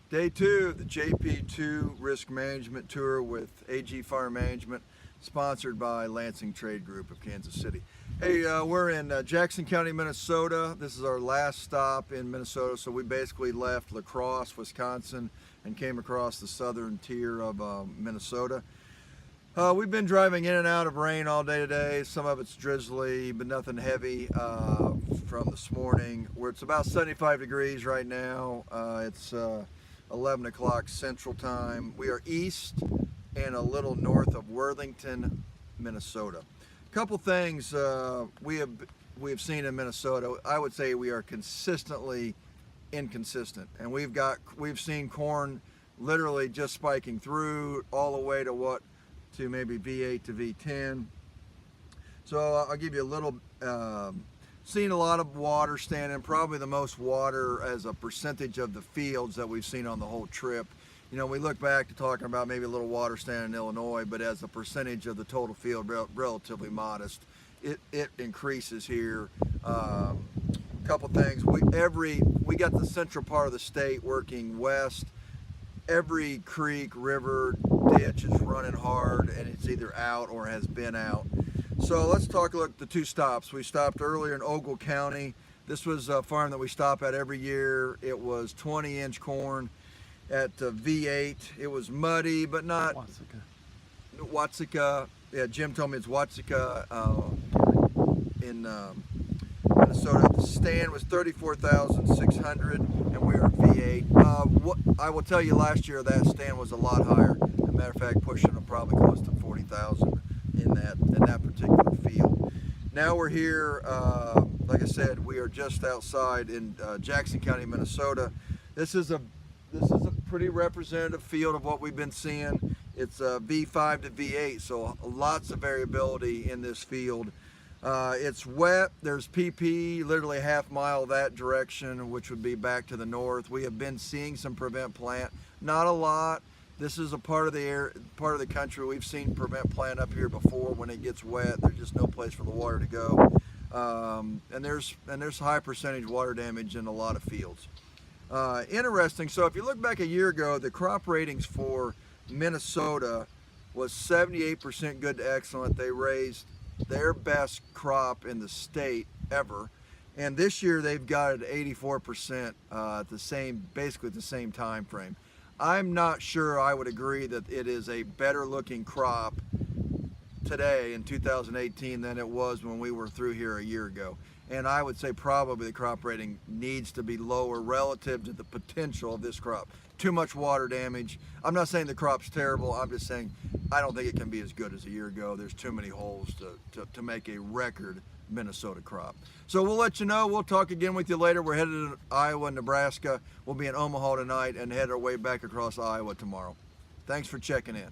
Day 2 of the JP2 Risk Management Tour with AG Farm Management, sponsored by Lansing Trade Group of Kansas City. Hey, we're in Jackson County, Minnesota. This is our last stop in Minnesota, so we basically left La Crosse, Wisconsin, and came across the southern tier of Minnesota. We've been driving in and out of rain all day today. Some of it's drizzly, but nothing heavy from this morning. It's about 75 degrees right now. It's 11 o'clock Central Time. We are east and a little north of Worthington, Minnesota. A couple things we have seen in Minnesota. I would say we are consistently inconsistent, and we've seen corn literally just spiking through all the way to maybe V8 to V10. So I'll give you a little. Seen a lot of water standing, probably the most water as a percentage of the fields that we've seen on the whole trip. You know, we look back to talking about maybe a little water standing in Illinois, but as a percentage of the total field, relatively modest. It increases here. Couple things. We got the central part of the state working west. Every creek, river, ditch is running hard, and it's either out or has been out. So let's look at the two stops. We stopped earlier in Ogle County. This was a farm that we stop at every year. It was 20-inch corn at V8. It was muddy, but not Watseka. Yeah, Jim told me it's Watseka in Minnesota. The stand was 34,600, and we were at V8. What I will tell you, last year that stand was a lot higher. As a matter of fact, pushing them probably close to 40,000 in that particular field. Now we're here. Like I said, we are just outside in Jackson County, Minnesota. This is a pretty representative field of what we've been seeing. It's V5 to V8, so lots of variability in this field. It's wet. There's PP literally half mile that direction, which would be back to the north. We have been seeing some prevent plant, not a lot. This is a part of the country we've seen prevent plant up here before. When it gets wet, there's just no place for the water to go, and there's high percentage water damage in a lot of fields. Interesting. So if you look back a year ago, the crop ratings for Minnesota was 78% good to excellent. They raised their best crop in the state ever, and this year they've got it 84% basically at the same time frame. I'm not sure I would agree that it is a better looking crop today in 2018 than it was when we were through here a year ago. And I would say probably the crop rating needs to be lower relative to the potential of this crop. Too much water damage. I'm not saying the crop's terrible. I'm just saying I don't think it can be as good as a year ago. There's too many holes to make a record Minnesota crop. So we'll let you know. We'll talk again with you later. We're headed to Iowa and Nebraska. We'll be in Omaha tonight and head our way back across Iowa tomorrow. Thanks for checking in.